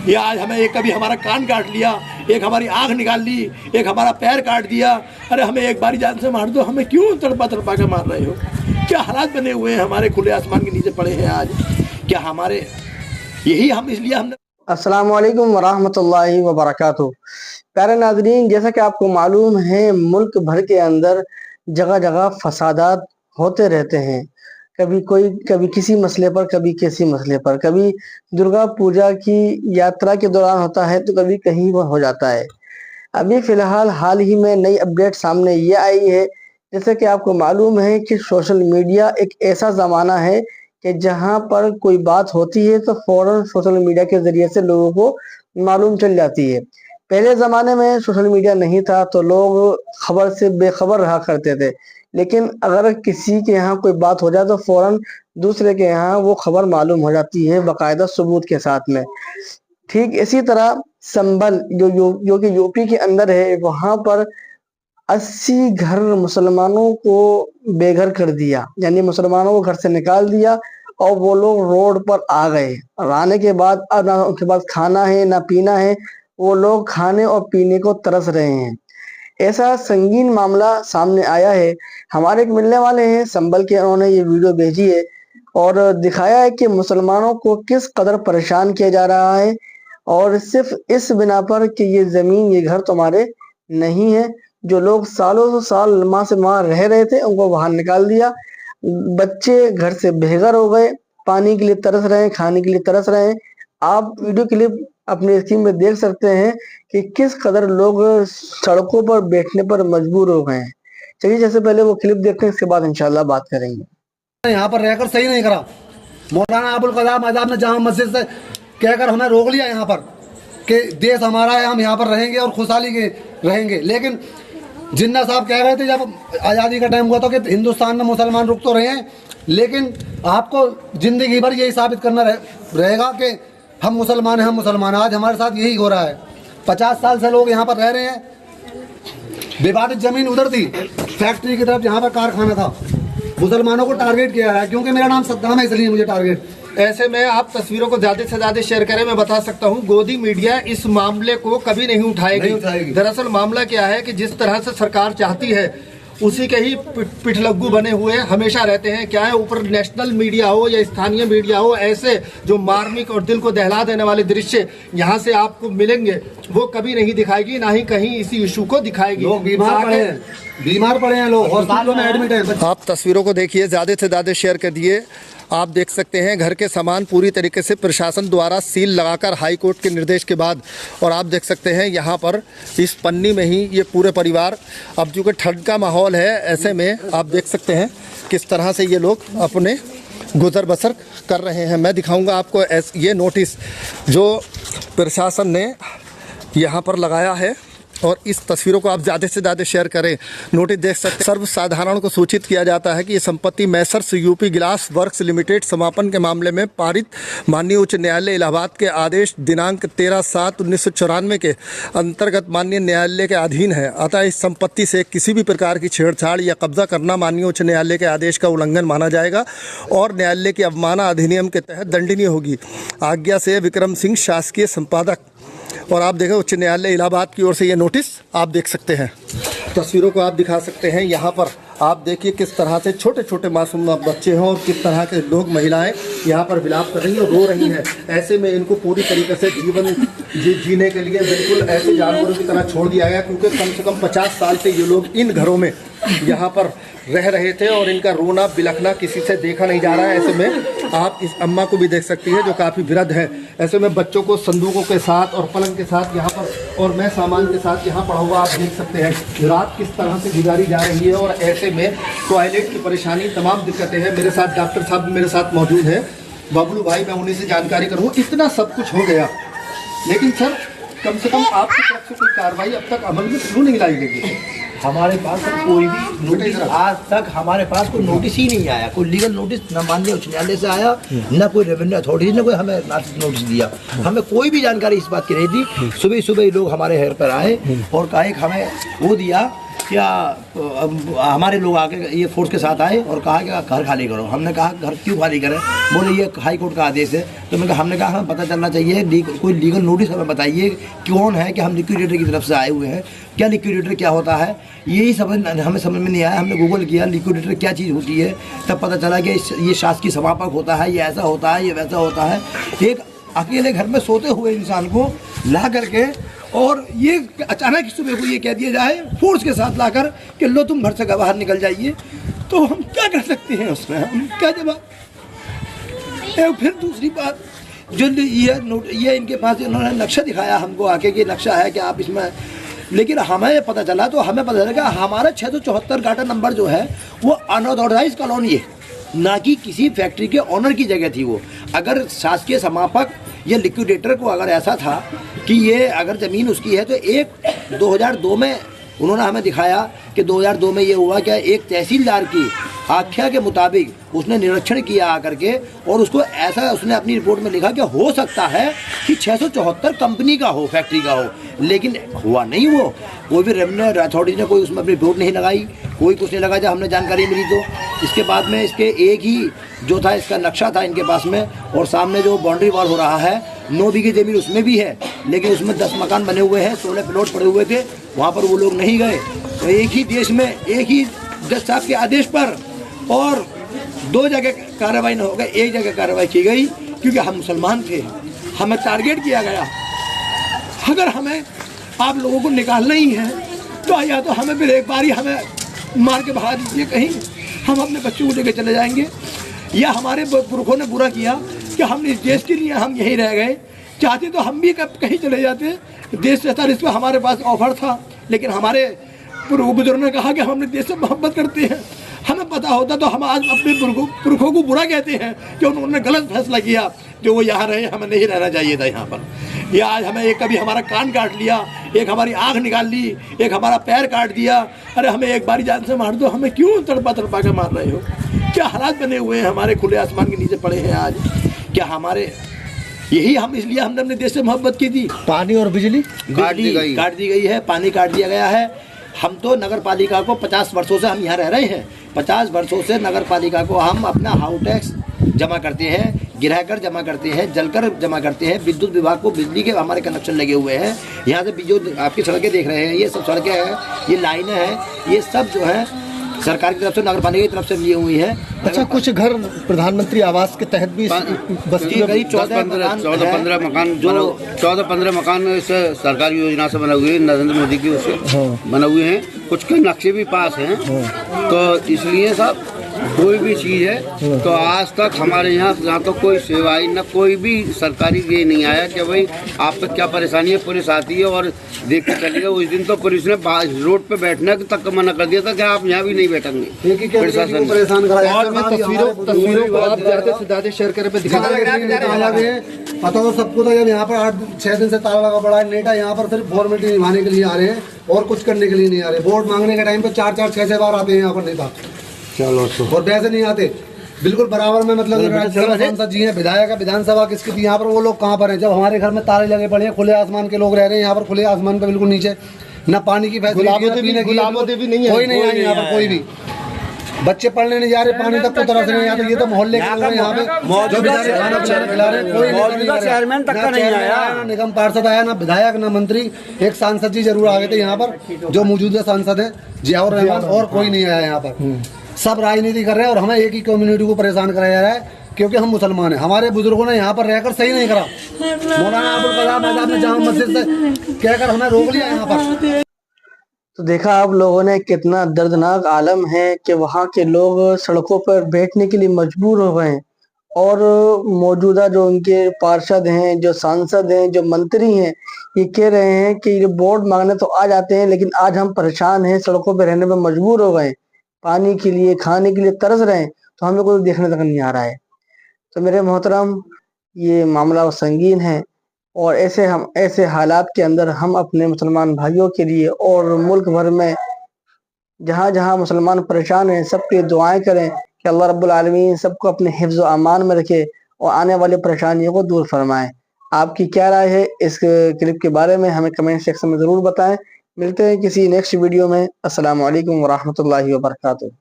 ये आज हमें एक कभी हमारा कान काट लिया, एक हमारी आँख निकाल ली, एक हमारा पैर काट दिया। अरे हमें एक बारी जान से मार दो, हमें क्यों तड़पा तड़पा के मार रहे हो? क्या हालात बने हुए हैं हमारे, खुले आसमान के नीचे पड़े हैं आज। क्या हमारे यही हम इसलिए हमने। अस्सलाम वालेकुम वरहमतुल्लाहि वबरकातुहू। प्यारे नाज़रीन, जैसा कि आपको मालूम है, मुल्क भर के अंदर जगह जगह फसादात होते रहते हैं। कभी किसी मसले पर, कभी किसी मसले पर, कभी दुर्गा पूजा की यात्रा के दौरान होता है तो कभी कहीं पर हो जाता है। अभी फ़िलहाल हाल ही में नई अपडेट सामने ये आई है, जैसे कि आपको मालूम है कि सोशल मीडिया एक ऐसा ज़माना है कि जहां पर कोई बात होती है तो फ़ौरन सोशल मीडिया के ज़रिए से लोगों को मालूम चल जाती है। पहले ज़माने में सोशल मीडिया नहीं था तो लोग खबर से बेखबर रहा करते थे, लेकिन अगर किसी के यहाँ कोई बात हो जाए तो फ़ौरन दूसरे के यहाँ वो खबर मालूम हो जाती है बाकायदा सबूत के साथ में। ठीक इसी तरह संभल जो कि यूपी के अंदर है, वहाँ पर 80 घर मुसलमानों को बेघर कर दिया, यानी मुसलमानों को घर से निकाल दिया और वो लोग रोड पर आ गए। और आने के बाद अब ना उनके पास खाना है ना पीना है, वो लोग खाने और पीने को तरस रहे हैं। ऐसा संगीन मामला सामने आया है। हमारे एक मिलने वाले हैं संभल के, उन्होंने ये वीडियो भेजी है और दिखाया है कि मुसलमानों को किस कदर परेशान किया जा रहा है, और सिर्फ इस बिना पर कि ये ज़मीन, ये घर तुम्हारे नहीं है। जो लोग सालों से साल माह से माह रह रहे थे उनको बाहर निकाल दिया। बच्चे घर से बेघर हो गए, पानी के लिए तरस रहे हैं, खाने के लिए तरस रहे हैं। आप वीडियो क्लिप अपने स्क्रीन में देख सकते हैं कि किस कदर लोग सड़कों पर बैठने पर मजबूर हो गए हैं। चलिए जैसे पहले वो क्लिप देखते हैं, इसके बाद इंशाल्लाह बात करेंगे। यहाँ पर रहकर सही नहीं करा। मौलाना अबुल कलाम आजाद ने जामा मस्जिद से कहकर हमें रोक लिया यहाँ पर कि देश हमारा है, हम यहाँ पर रहेंगे और खुशहाली के रहेंगे। लेकिन जिन्ना साहब कह रहे थे जब आज़ादी का टाइम हुआ था कि हिंदुस्तान में मुसलमान रुक तो रहे हैं, लेकिन आपको ज़िंदगी भर यही साबित करना रहेगा कि हम मुसलमान हैं, हम मुसलमान। आज हमारे साथ यही हो रहा है। 50 साल से लोग यहाँ पर रह रहे हैं। विवादित ज़मीन उधर थी, फैक्ट्री की तरफ जहाँ पर कारखाना था, मुसलमानों को टारगेट किया है क्योंकि मेरा नाम सद्दाम है, इसलिए मुझे टारगेट। ऐसे में आप तस्वीरों को ज्यादा से ज्यादा शेयर करें। मैं बता सकता हूं, गोदी मीडिया इस मामले को कभी नहीं उठाएगी। दरअसल मामला क्या है कि जिस तरह से सरकार चाहती है उसी के ही पिठलग्गू बने हुए हमेशा रहते हैं। क्या है, ऊपर नेशनल मीडिया हो या स्थानीय मीडिया हो, ऐसे जो मार्मिक और दिल को दहला देने वाले दृश्य यहाँ से आपको मिलेंगे वो कभी नहीं दिखाएगी, ना ही कहीं इसी इशू को दिखाएगी। लोग बीमार पड़े हैं, लोग हॉस्पिटलों में एडमिट हैं। आप तस्वीरों को देखिए, ज़्यादा से ज़्यादा शेयर कर दिए। आप देख सकते हैं घर के सामान पूरी तरीके से प्रशासन द्वारा सील लगाकर हाई कोर्ट के निर्देश के बाद, और आप देख सकते हैं यहाँ पर इस पन्नी में ही ये पूरे परिवार, अब चूँकि ठंड का माहौल है ऐसे में आप देख सकते हैं किस तरह से ये लोग अपने गुजर बसर कर रहे हैं। मैं दिखाऊंगा आपको ये नोटिस जो प्रशासन ने यहाँ पर लगाया है, और इस तस्वीरों को आप ज़्यादा से ज़्यादा शेयर करें। नोटिस देख सकते हैं, सर्वसाधारण को सूचित किया जाता है कि ये संपत्ति Messrs UP glass works limited समापन के मामले में पारित माननीय उच्च न्यायालय इलाहाबाद के आदेश दिनांक 13/7/1994 के अंतर्गत माननीय न्यायालय के अधीन है। अतः इस संपत्ति से किसी भी प्रकार की छेड़छाड़ या कब्जा करना माननीय उच्च न्यायालय के आदेश का उल्लंघन माना जाएगा और न्यायालय की अवमानना अधिनियम के तहत दंडनीय होगी। आज्ञा से विक्रम सिंह, शासकीय संपादक। और आप देखें उच्च न्यायालय इलाहाबाद की ओर से ये नोटिस आप देख सकते हैं। तस्वीरों को आप दिखा सकते हैं। यहाँ पर आप देखिए किस तरह से छोटे छोटे मासूम बच्चे हैं और किस तरह के लोग, महिलाएं यहाँ पर विलाप कर रही हैं और रो रही हैं। ऐसे में इनको पूरी तरीके से जीवन जीने के लिए बिल्कुल ऐसे जानवरों की तरह छोड़ दिया गया, क्योंकि कम से कम 50 साल से ये लोग इन घरों में यहाँ पर रह रहे थे और इनका रोना बिलखना किसी से देखा नहीं जा रहा है। ऐसे में आप इस अम्मा को भी देख सकती है जो काफ़ी वृद्ध है। ऐसे में बच्चों को संदूकों के साथ और पलंग के साथ यहाँ पर और मैं सामान के साथ यहाँ पड़ा हुआ आप देख सकते हैं। रात किस तरह से गुजारी जा रही है और ऐसे में टॉयलेट की परेशानी, तमाम दिक्कतें हैं। मेरे साथ डॉक्टर साहब मेरे साथ मौजूद है, बबलू भाई, मैं उन्हीं से जानकारी करूँ। इतना सब कुछ हो गया, लेकिन सर कम से कम आपकी तरफ से कोई कार्रवाई अब तक अमल में क्यों नहीं लाई गई? हमारे पास कोई भी नोटिस, आज तक हमारे पास कोई नोटिस ही नहीं आया। कोई लीगल नोटिस न माननीय उच्च न्यायालय से आया, न कोई रेवेन्यू अथॉरिटी ने कोई हमें नोटिस दिया। हमें कोई भी जानकारी इस बात की नहीं थी। सुबह सुबह लोग हमारे घर पर आए और कहा एक हमें वो दिया क्या हमारे लोग आके ये फोर्स के साथ आए और कहा कि घर खाली करो। हमने कहा घर क्यों खाली करें, बोले ये हाई कोर्ट का आदेश है। तो हमने कहा हमें पता चलना चाहिए, कोई लीगल नोटिस हमें बताइए कौन है कि हम लिक्विडेटर की तरफ से आए हुए हैं, क्या लिक्विडेटर क्या होता है, यही हमें समझ में नहीं आया। हमने गूगल किया लिक्विडेटर क्या चीज़ होती है, तब पता चला कि ये शासकीय समापक होता है, ये ऐसा होता है, ये वैसा होता है। एक अकेले घर में सोते हुए इंसान को ला करके और ये अचानक सुबह को ये कह दिया जाए फोर्स के साथ लाकर कि लो तुम घर से बाहर निकल जाइए, तो हम क्या कर सकते हैं उसमें, हम क्या जवाब। फिर दूसरी बात जो ये इनके पास इन्होंने नक्शा दिखाया हमको आके कि नक्शा है कि आप इसमें, लेकिन हमें पता चला कि हमारा 674 गाटा नंबर जो है वो अनऑथोराइज कॉलोनी है, ना कि किसी फैक्ट्री के ऑनर की जगह थी वो। अगर शासकीय समापक या लिक्विडेटर को अगर ऐसा था कि ये अगर ज़मीन उसकी है, तो 2002 में उन्होंने हमें दिखाया कि 2002 में ये हुआ क्या, एक तहसीलदार की आख्या के मुताबिक उसने निरीक्षण किया आकर के, और उसको ऐसा उसने अपनी रिपोर्ट में लिखा कि हो सकता है कि 674 कंपनी का हो, फैक्ट्री का हो, लेकिन हुआ नहीं वो। कोई भी रेवेन्यू अथॉरिटी ने कोई उसमें अपनी रिपोर्ट नहीं लगाई, कोई कुछ नहीं लगा जब हमने जानकारी मिली। तो इसके बाद में इसके एक ही जो था इसका नक्शा था इनके पास में, और सामने जो बाउंड्री वॉल हो रहा है 9 बीघे ज़मीन उसमें भी है, लेकिन उसमें 10 मकान बने हुए हैं, 16 प्लॉट पड़े हुए थे, वहाँ पर वो लोग नहीं गए। तो एक ही देश में एक ही जज साहब के आदेश पर और 2 जगह कार्रवाई न हो गई, एक जगह कार्रवाई की गई, क्योंकि हम मुसलमान थे, हमें टारगेट किया गया। अगर हमें आप लोगों को निकालना ही है तो या तो हमें फिर एक बार ही हमें मार के भगा दीजिए कहीं, हम अपने बच्चों को लेकर चले जाएंगे, या हमारे पुरखों ने बुरा किया कि हम इस देश के लिए हम यहीं रह गए, चाहते तो हम भी कहीं चले जाते, देश से इस पर हमारे पास ऑफर था, लेकिन हमारे बुजुर्गों ने कहा कि हम अपने देश से मोहब्बत करते हैं। हमें पता होता तो हम आज अपने पुरखों को बुरा कहते हैं कि उन्होंने गलत फैसला किया, जो वो यहाँ रहे, हमें नहीं रहना चाहिए था यहाँ पर। या आज हमें एक कभी हमारा कान काट लिया, एक हमारी आँख निकाल ली, एक हमारा पैर काट दिया। अरे हमें एक बारी जान से मार दो, हमें क्यों तड़पा तड़पा के मार रहे हो? क्या हालात बने हुए हैं हमारे खुले आसमान के नीचे पड़े हैं आज। क्या हमारे यही हम इसलिए हमने अपने देश से मोहब्बत की थी। पानी और बिजली काट दी गई है, पानी काट दिया गया है। हम तो नगर पालिका को 50 वर्षों से हम यहाँ रह रहे हैं, 50 वर्षों से नगर पालिका को हम अपना हाउस टैक्स जमा करते हैं, गिरह कर जमा करते हैं, जलकर जमा करते हैं, विद्युत विभाग को बिजली के हमारे कनेक्शन लगे हुए हैं। यहाँ से जो आपकी सड़कें देख रहे हैं, ये सब सड़कें हैं, ये लाइनें हैं, ये सब जो है सरकार की तरफ से, नगर पालिका की तरफ से ली हुई है। अच्छा, कुछ घर प्रधानमंत्री आवास के तहत भी बस्ती में 14-15 मकान जो 14-15 मकान इस सरकारी योजना से बने हुए हैं, नरेंद्र मोदी की उससे बने हुए हैं, कुछ के नक्शे भी पास हैं। तो इसलिए साहब कोई भी चीज़ है तो आज तक हमारे यहाँ तो कोई सेवाई न कोई भी सरकारी ये नहीं आया कि भाई आप तक क्या परेशानी है। पुलिस आती है और देख के चलेगा। उस दिन तो पुलिस ने रोड पे बैठने तक मना कर दिया था कि आप यहाँ भी नहीं बैठेंगे। प्रशासन परेशान कराया। तस्वीरों को आप ज़्यादा से ज़्यादा शेयर करें पे दिखा पता तो सबको था। जब यहाँ पर 8-6 दिन से ताला लगा पड़ा है, नेटा यहाँ पर सिर्फ फॉर्मेलिटी निभाने के लिए आ रहे हैं और कुछ करने के लिए नहीं आ रहे। वोट मांगने के टाइम पे 4-4-6-6 बार आते हैं यहाँ पर नेता, चलो और वैसे नहीं आते बिल्कुल बराबर में। मतलब सांसद जी हैं, विधायक है, विधानसभा किसकी थी यहाँ पर, वो लोग कहाँ पर हैं? जब हमारे घर में ताले लगे पड़े हैं, खुले आसमान के लोग रह रहे हैं यहाँ पर, खुले आसमान पे बिल्कुल नीचे, न पानी की फैसिलिटी, कोई नहीं है यहाँ पर, कोई भी बच्चे पढ़ने नहीं जा रहे, पानी तक को तरफ नहीं आते। ये तो मोहल्ले के लोग यहाँ पे जो बेचारे खाना खिला रहे हैं, कोई चेयरमैन तक का नहीं आया, ना निगम पार्षद आया, ना विधायक, ना मंत्री। एक सांसद जी जरूर आ गए थे यहाँ पर, जो मौजूदा सांसद है जियाउर रहमान, और कोई नहीं आया यहाँ पर। सब राजनीति कर रहे हैं और हमें एक ही कम्युनिटी को परेशान कराया जा रहा है क्योंकि हम मुसलमान हैं। हमारे बुजुर्गों ने यहाँ पर रहकर सही नहीं करा। मौलाना अबुल कलाम आजाद ने जामा मस्जिद से कहकर हमें रोक लिया यहाँ पर। तो देखा आप लोगों ने कितना दर्दनाक आलम है कि वहाँ के लोग सड़कों पर बैठने के लिए मजबूर हो गए हैं, और मौजूदा जो उनके पार्षद हैं, जो सांसद हैं, जो मंत्री हैं, ये कह रहे हैं कि ये वोट मांगने तो आ जाते हैं, लेकिन आज हम परेशान हैं, सड़कों पर रहने में मजबूर हो गए, पानी के लिए, खाने के लिए तरस रहे हैं, तो हमें कोई देखने तक नहीं आ रहा है। तो मेरे मोहतरम, ये मामला संगीन है, और ऐसे हालात के अंदर हम अपने मुसलमान भाइयों के लिए और मुल्क भर में जहाँ जहाँ मुसलमान परेशान हैं, सबके दुआएं करें कि अल्लाह रब्बुल आलमीन सबको अपने हिफ्ज़ व अमान में रखे और आने वाली परेशानियों को दूर फरमाएं। आपकी क्या राय है इस क्लिप के बारे में? हमें कमेंट सेक्शन में ज़रूर बताएं। मिलते हैं किसी नेक्स्ट वीडियो में। अस्सलाम वालेकुम वरहमतुल्लाहि वबरकातुहू।